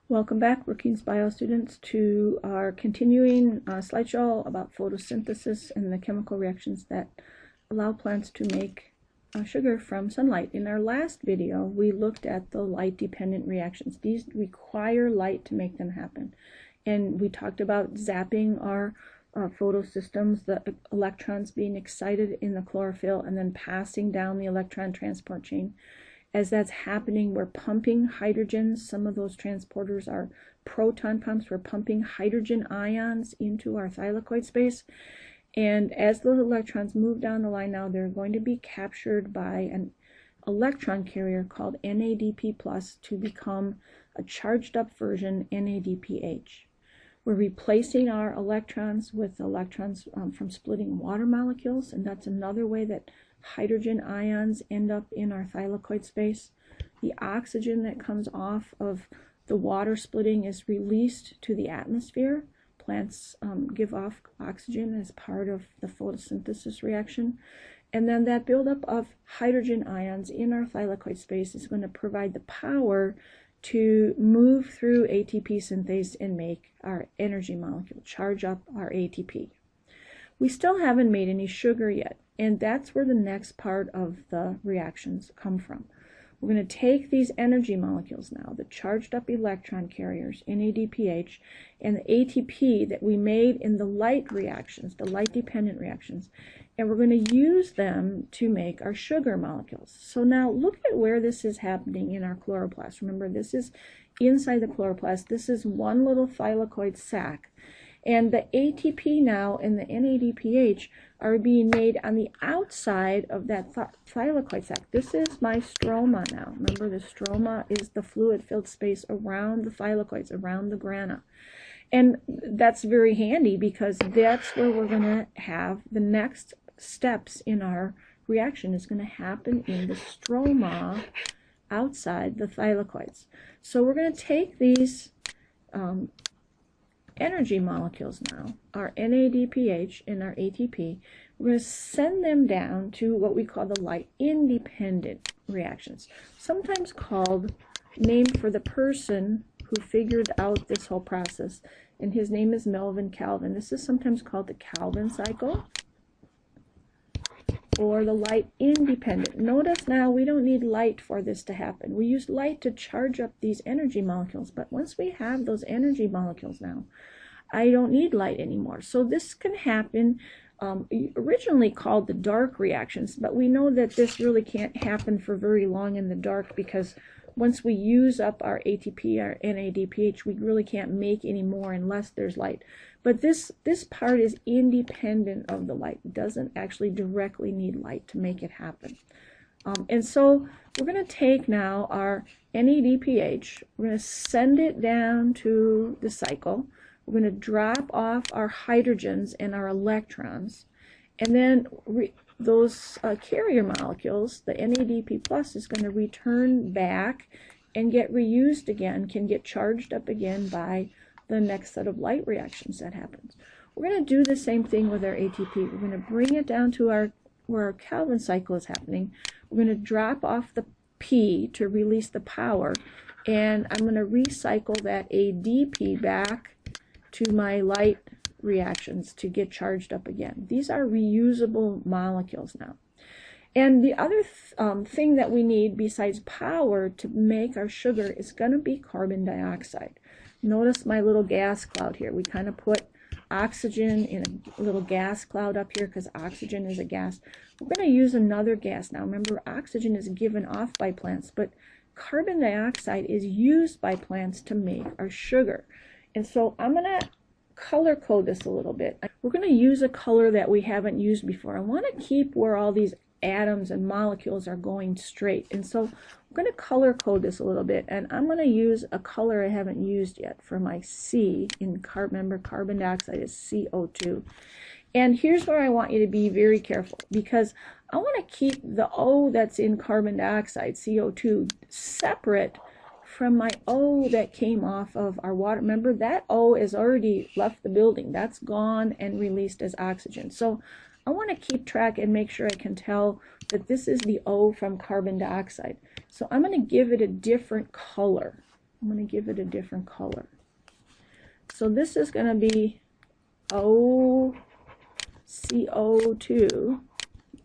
Welcome back, Brookings Bio students, to our continuing slideshow about photosynthesis and the chemical reactions that allow plants to make sugar from sunlight. In our last video, we looked at the light-dependent reactions. These require light to make them happen. And we talked about zapping our photosystems, the electrons being excited in the chlorophyll and then passing down the electron transport chain. As that's happening, we're pumping hydrogens. Some of those transporters are proton pumps. We're pumping hydrogen ions into our thylakoid space. And as the electrons move down the line now, they're going to be captured by an electron carrier called NADP+ to become a charged up version, NADPH. We're replacing our electrons with electrons from splitting water molecules, and that's another way that hydrogen ions end up in our thylakoid space. The oxygen that comes off of the water splitting is released to the atmosphere. Plants give off oxygen as part of the photosynthesis reaction. And then that buildup of hydrogen ions in our thylakoid space is going to provide the power to move through ATP synthase and make our energy molecule, charge up our ATP. We still haven't made any sugar yet, and that's where the next part of the reactions come from. We're going to take these energy molecules now, the charged up electron carriers, NADPH, and the ATP that we made in the light reactions, the light-dependent reactions, and we're going to use them to make our sugar molecules. So now look at where this is happening in our chloroplast. Remember, this is inside the chloroplast. This is one little thylakoid sac. And the ATP now and the NADPH are being made on the outside of that thylakoid sac. This is my stroma now. Remember, the stroma is the fluid-filled space around the thylakoids, around the grana. And that's very handy because that's where we're going to have the next steps in our reaction is going to happen in the stroma outside the thylakoids. So we're going to take these energy molecules now, our NADPH and our ATP, we're going to send them down to what we call the light-independent reactions, sometimes called, named for the person who figured out this whole process, and his name is Melvin Calvin. This is sometimes called the Calvin cycle or the light-independent. Notice now we don't need light for this to happen. We use light to charge up these energy molecules, but once we have those energy molecules now, I don't need light anymore. So this can happen, originally called the dark reactions, but we know that this really can't happen for very long in the dark because once we use up our ATP, our NADPH, we really can't make any more unless there's light. But this part is independent of the light. It doesn't actually directly need light to make it happen. And so we're going to take now our NADPH, we're going to send it down to the cycle. We're going to drop off our hydrogens and our electrons, and then those carrier molecules, the NADP+ is going to return back and get reused again, can get charged up again by the next set of light reactions that happens. We're going to do the same thing with our ATP. We're going to bring it down to where our Calvin cycle is happening. We're going to drop off the P to release the power, and I'm going to recycle that ADP back to my light reactions to get charged up again. These are reusable molecules now. And the other thing that we need besides power to make our sugar is going to be carbon dioxide. Notice my little gas cloud here. We kind of put oxygen in a little gas cloud up here because oxygen is a gas. We're going to use another gas now. Remember, oxygen is given off by plants, but carbon dioxide is used by plants to make our sugar. And so I'm going to color code this a little bit. We're going to use a color that we haven't used before. I want to keep where all these atoms and molecules are going straight. And so I'm going to color code this a little bit. And I'm going to use a color I haven't used yet for my C in remember, carbon dioxide is CO2. And here's where I want you to be very careful because I want to keep the O that's in carbon dioxide, CO2, separate from my O that came off of our water. Remember, that O has already left the building. That's gone and released as oxygen. So I want to keep track and make sure I can tell that this is the O from carbon dioxide. So I'm going to give it a different color. I'm going to give it a different color. So this is going to be CO2.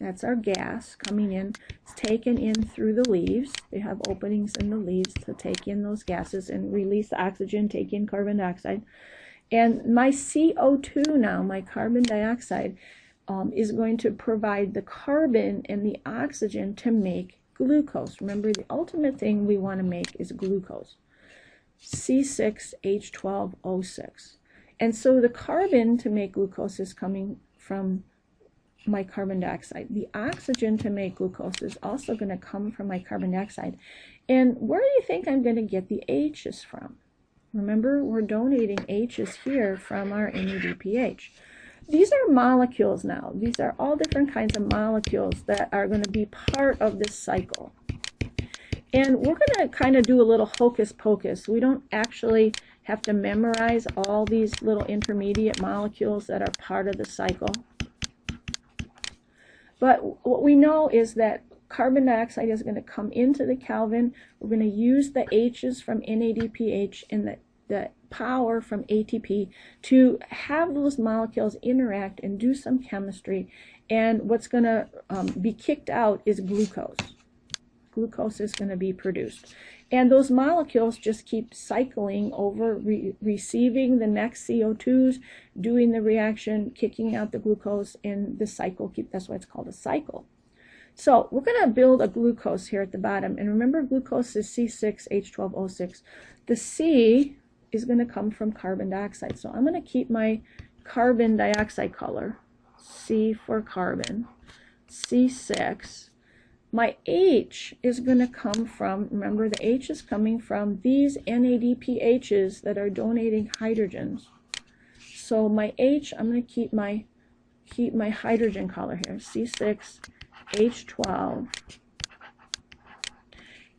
That's our gas coming in. It's taken in through the leaves. They have openings in the leaves to take in those gases and release the oxygen, take in carbon dioxide. And my CO2 now, my carbon dioxide, is going to provide the carbon and the oxygen to make glucose. Remember, the ultimate thing we want to make is glucose. C6H12O6. And so the carbon to make glucose is coming from my carbon dioxide. The oxygen to make glucose is also going to come from my carbon dioxide. And where do you think I'm going to get the H's from? Remember, we're donating H's here from our NADPH. These are molecules now. These are all different kinds of molecules that are going to be part of this cycle. And we're going to kind of do a little hocus pocus. We don't actually have to memorize all these little intermediate molecules that are part of the cycle. But what we know is that carbon dioxide is going to come into the Kelvin. We're going to use the H's from NADPH and the power from ATP to have those molecules interact and do some chemistry. And what's going to be kicked out is glucose. Glucose is going to be produced. And those molecules just keep cycling over, receiving the next CO2s, doing the reaction, kicking out the glucose, and the cycle, that's why it's called a cycle. So we're going to build a glucose here at the bottom. And remember, glucose is C6H12O6. The C is going to come from carbon dioxide. So I'm going to keep my carbon dioxide color, C for carbon, C6. My H is going to come from, remember, the H is coming from these NADPHs that are donating hydrogens. So my H, I'm going to keep my hydrogen color here, C6H12.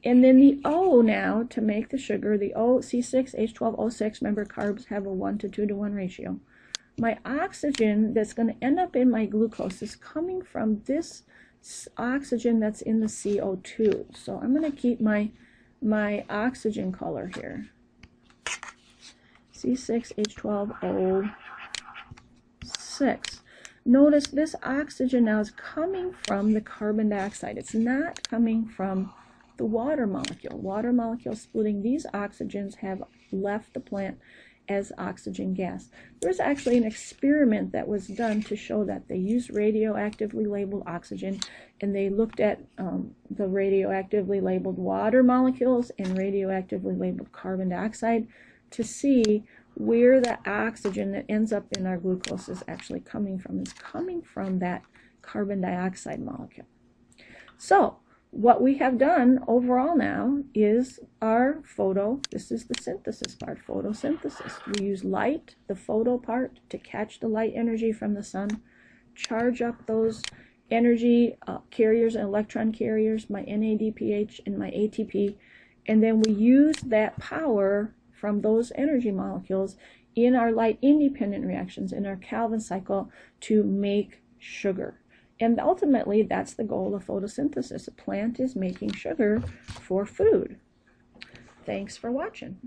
And then the O now, to make the sugar, the O, C6H12O6, remember carbs have a 1 to 2 to 1 ratio. My oxygen that's going to end up in my glucose is coming from this oxygen that's in the CO2. So I'm going to keep my oxygen color here, C6H12O6. Notice this oxygen now is coming from the carbon dioxide. It's not coming from the water molecule. Water molecule splitting, these oxygens have left the plant as oxygen gas. There's actually an experiment that was done to show that. They used radioactively labeled oxygen, and they looked at the radioactively labeled water molecules and radioactively labeled carbon dioxide to see where the oxygen that ends up in our glucose is actually coming from. It's coming from that carbon dioxide molecule. So what we have done overall now is our this is the synthesis part, photosynthesis. We use light, the photo part, to catch the light energy from the sun, charge up those energy carriers and electron carriers, my NADPH and my ATP, and then we use that power from those energy molecules in our light independent reactions, in our Calvin cycle, to make sugar. And ultimately, that's the goal of photosynthesis. A plant is making sugar for food. Thanks for watching.